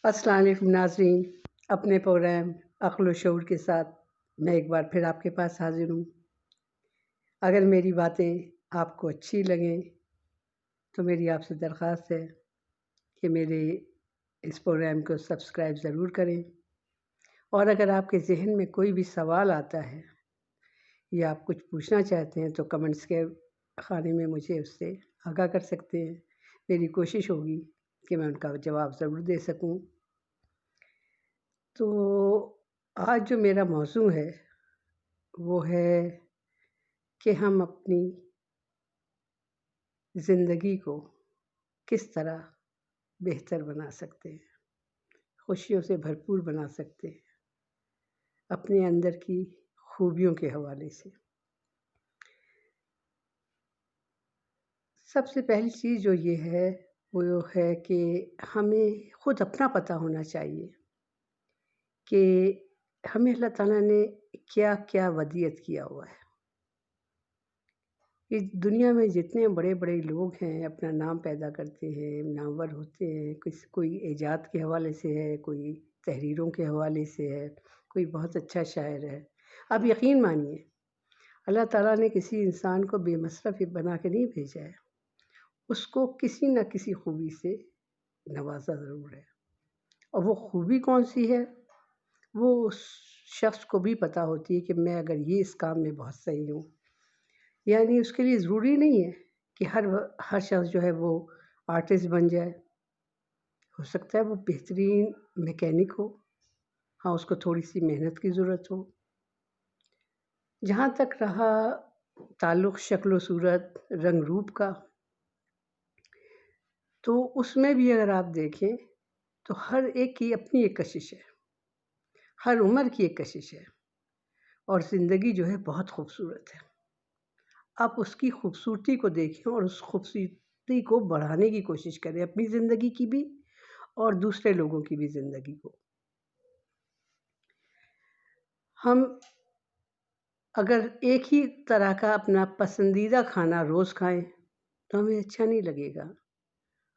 अस्सलाम वालेकुम नाज़रीन। अपने प्रोग्राम अक़्ल व शऊर के साथ मैं एक बार फिर आपके पास हाज़िर हूँ। अगर मेरी बातें आपको अच्छी लगें तो मेरी आपसे दरख़्वास्त है कि मेरे इस प्रोग्राम को सब्सक्राइब ज़रूर करें, और अगर आपके ज़हन में कोई भी सवाल आता है या आप कुछ पूछना चाहते हैं तो कमेंट्स के खाने में मुझे उससे आगाह कर सकते हैं। मेरी कोशिश होगी कि मैं उनका जवाब ज़रूर दे सकूं। तो आज जो मेरा मौज़ू है वो है कि हम अपनी ज़िंदगी को किस तरह बेहतर बना सकते हैं, खुशियों से भरपूर बना सकते हैं अपने अंदर की खूबियों के हवाले से। सबसे पहली चीज़ जो ये है वो है कि हमें ख़ुद अपना पता होना चाहिए कि हमें अल्लाह ताला ने क्या क्या वदीयत किया हुआ है। इस दुनिया में जितने बड़े बड़े लोग हैं अपना नाम पैदा करते हैं, नामवर होते हैं, कोई इजाद के हवाले से है, कोई तहरीरों के हवाले से है, कोई बहुत अच्छा शायर है। आप यकीन मानिए अल्लाह ताला ने किसी इंसान को बेमसरफ़ बना के नहीं भेजा है, उसको किसी न किसी खूबी से नवाजा ज़रूर है। और वो खूबी कौन सी है वो उस शख्स को भी पता होती है कि मैं अगर ये इस काम में बहुत सही हूँ। यानी उसके लिए ज़रूरी नहीं है कि हर शख्स जो है वो आर्टिस्ट बन जाए। हो सकता है वो बेहतरीन मैकेनिक हो, हाँ उसको थोड़ी सी मेहनत की ज़रूरत हो। जहाँ तक रहा ताल्लुक़ शक्ल व सूरत रंग रूप का, तो उसमें भी अगर आप देखें तो हर एक की अपनी एक कशिश है, हर उम्र की एक कशिश है, और ज़िंदगी जो है बहुत खूबसूरत है। आप उसकी खूबसूरती को देखें और उस खूबसूरती को बढ़ाने की कोशिश करें, अपनी ज़िंदगी की भी और दूसरे लोगों की भी ज़िंदगी को। हम अगर एक ही तरह का अपना पसंदीदा खाना रोज़ खाएं तो हमें अच्छा नहीं लगेगा।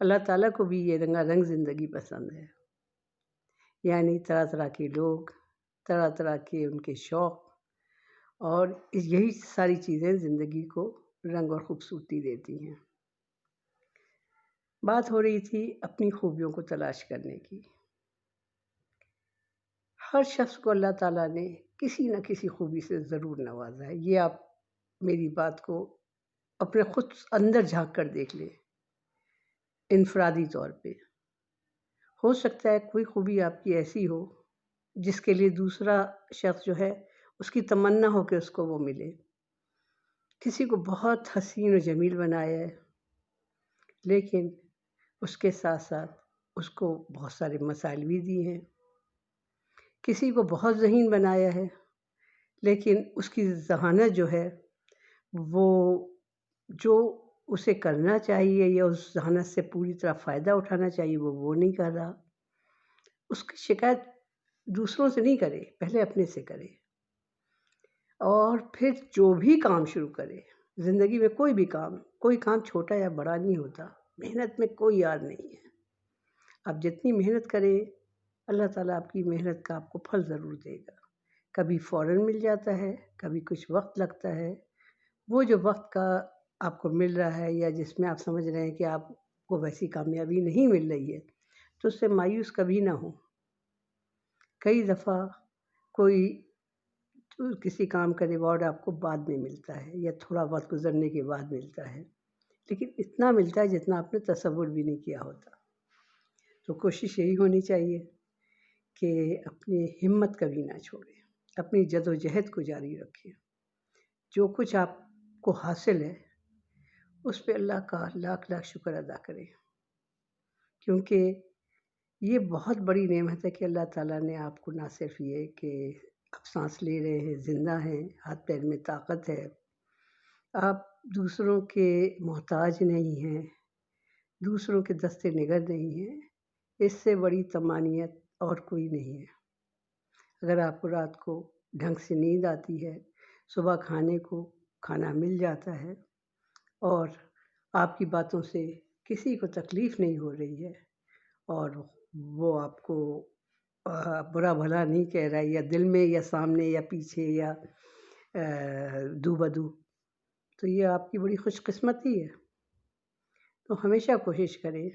अल्लाह ताला को भी ये रंगारंग ज़िंदगी पसंद है, यानी तरह तरह के लोग, तरह तरह के उनके शौक़, और यही सारी चीज़ें ज़िंदगी को रंग और ख़ूबसूरती देती हैं। बात हो रही थी अपनी खूबियों को तलाश करने की। हर शख्स को अल्लाह ताला ने किसी न किसी खूबी से ज़रूर नवाजा है। ये आप मेरी बात को अपने खुद अंदर झाँक कर देख लें। इनफरादी तौर पे हो सकता है कोई खूबी आपकी ऐसी हो जिसके लिए दूसरा शख्स जो है उसकी तमन्ना हो कि उसको वो मिले। किसी को बहुत हसीन और जमील बनाया है, लेकिन उसके साथ साथ उसको बहुत सारे मसाइल भी दिए हैं। किसी को बहुत ज़हीन बनाया है, लेकिन उसकी ज़हानत जो है वो जो उसे करना चाहिए या उस ज़हानत से पूरी तरह फ़ायदा उठाना चाहिए वो नहीं कर रहा। उसकी शिकायत दूसरों से नहीं करे, पहले अपने से करे, और फिर जो भी काम शुरू करे ज़िंदगी में, कोई काम छोटा या बड़ा नहीं होता। मेहनत में कोई यार नहीं है। आप जितनी मेहनत करें अल्लाह ताला आपकी मेहनत का आपको फल ज़रूर देगा। कभी फ़ौरन मिल जाता है, कभी कुछ वक्त लगता है। वो जो वक्त का आपको मिल रहा है या जिसमें आप समझ रहे हैं कि आपको वैसी कामयाबी नहीं मिल रही है, तो उससे मायूस कभी ना हो। कई दफ़ा कोई किसी काम का रिवॉर्ड आपको बाद में मिलता है या थोड़ा वक्त गुजरने के बाद मिलता है, लेकिन इतना मिलता है जितना आपने तसव्वुर भी नहीं किया होता। तो कोशिश यही होनी चाहिए कि अपनी हिम्मत कभी ना छोड़ें, अपनी जद्दोजहद को जारी रखें। जो कुछ आपको हासिल है उस पे अल्लाह का लाख लाख शुक्र अदा करें, क्योंकि ये बहुत बड़ी नेमत है कि अल्लाह ताला ने आपको ना सिर्फ ये कि आप सांस ले रहे हैं, ज़िंदा हैं, हाथ पैर में ताकत है, आप दूसरों के मोहताज नहीं हैं, दूसरों के दस्ते निगर नहीं हैं, इससे बड़ी तमानियत और कोई नहीं है। अगर आपको रात को ढंग से नींद आती है, सुबह खाने को खाना मिल जाता है, और आपकी बातों से किसी को तकलीफ़ नहीं हो रही है, और وہ آپ کو برا بھلا نہیں کہہ رہا ہے، یا دل میں یا سامنے یا پیچھے یا دو بدو، تو یہ آپ کی بڑی خوش قسمتی ہے۔ تو ہمیشہ کوشش کریں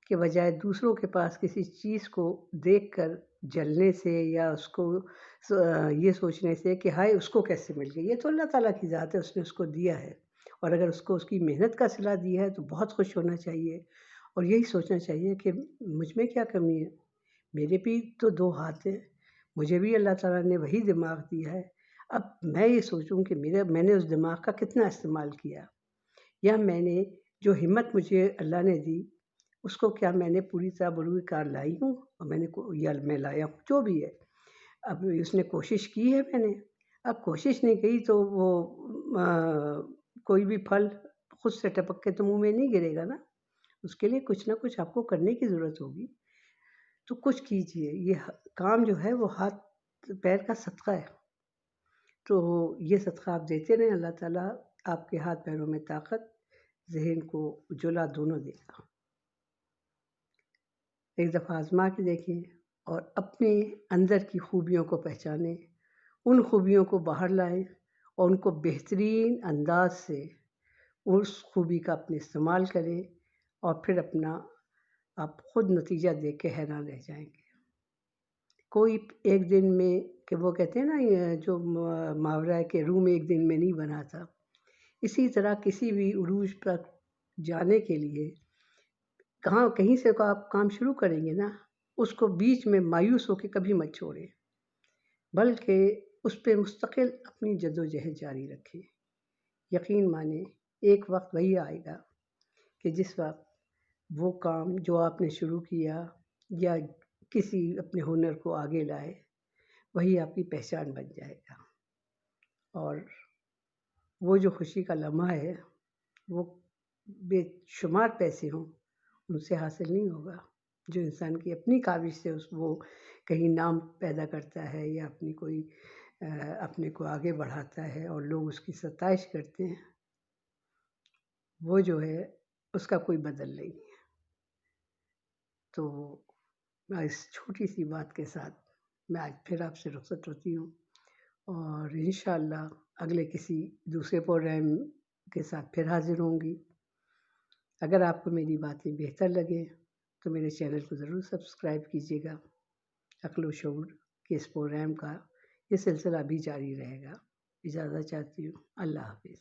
کہ بجائے دوسروں کے پاس کسی چیز کو دیکھ کر جلنے سے یا اس کو یہ سوچنے سے کہ ہائے اس کو کیسے مل گئی، یہ تو اللہ تعالیٰ کی ذات ہے، اس نے اس کو دیا ہے، اور اگر اس کو اس کی محنت کا صلہ دیا ہے تو بہت خوش ہونا چاہیے، اور یہی سوچنا چاہیے کہ مجھ میں کیا کمی ہے، میرے بھی تو دو ہاتھ ہیں، مجھے بھی اللہ تعالیٰ نے وہی دماغ دیا ہے، اب میں یہ سوچوں کہ میں نے اس دماغ کا کتنا استعمال کیا، یا میں نے جو ہمت مجھے اللہ نے دی اس کو کیا میں نے پوری طرح بروئے کار لائی ہوں، اور یا میں لایا ہوں، جو بھی ہے اب اس نے کوشش کی ہے میں نے، اب کوشش نہیں کی تو وہ کوئی بھی پھل خود سے ٹپک کے تو منہ میں نہیں گرے گا نا، اس کے لیے کچھ نہ کچھ آپ کو کرنے کی ضرورت ہوگی، تو کچھ کیجئے، یہ کام جو ہے وہ ہاتھ پیر کا صدقہ ہے، تو یہ صدقہ آپ دیتے رہیں، اللہ تعالیٰ آپ کے ہاتھ پیروں میں طاقت، ذہن کو جلا دونوں دے گا۔ ایک دفعہ آزما کے دیکھیں اور اپنے اندر کی خوبیوں کو پہچانیں، ان خوبیوں کو باہر لائیں اور ان کو بہترین انداز سے اس خوبی کا اپنے استعمال کریں، اور پھر اپنا آپ خود نتیجہ دیکھ کے حیران رہ جائیں گے۔ کوئی ایک دن میں، کہ وہ کہتے ہیں نا یہ جو محاورہ ہے کہ روم ایک دن میں نہیں بنا تھا، اسی طرح کسی بھی عروج پر جانے کے لیے کہیں سے آپ کام شروع کریں گے نا، اس کو بیچ میں مایوس ہو کے کبھی مت چھوڑیں، بلکہ اس پہ مستقل اپنی جدوجہد جاری رکھیں۔ یقین مانیں ایک وقت وہی آئے گا کہ جس وقت وہ کام جو آپ نے شروع کیا یا کسی اپنے ہنر کو آگے لائے، وہی آپ کی پہچان بن جائے گا، اور وہ جو خوشی کا لمحہ ہے وہ بے شمار پیسے ہوں ان سے حاصل نہیں ہوگا، جو انسان کی اپنی کاوش سے وہ کہیں نام پیدا کرتا ہے یا اپنے کو آگے بڑھاتا ہے اور لوگ اس کی ستائش کرتے ہیں، وہ جو ہے اس کا کوئی بدل نہیں ہے۔ تو میں اس چھوٹی سی بات کے ساتھ میں آج پھر آپ سے رخصت ہوتی ہوں، اور انشاءاللہ اگلے کسی دوسرے پروگرام کے ساتھ پھر حاضر ہوں گی۔ اگر آپ کو میری باتیں بہتر لگیں تو میرے چینل کو ضرور سبسکرائب کیجیے گا۔ عقل و شعور کے اس پروگرام کا یہ سلسلہ بھی جاری رہے گا۔ اجازت چاہتی ہوں، اللہ حافظ۔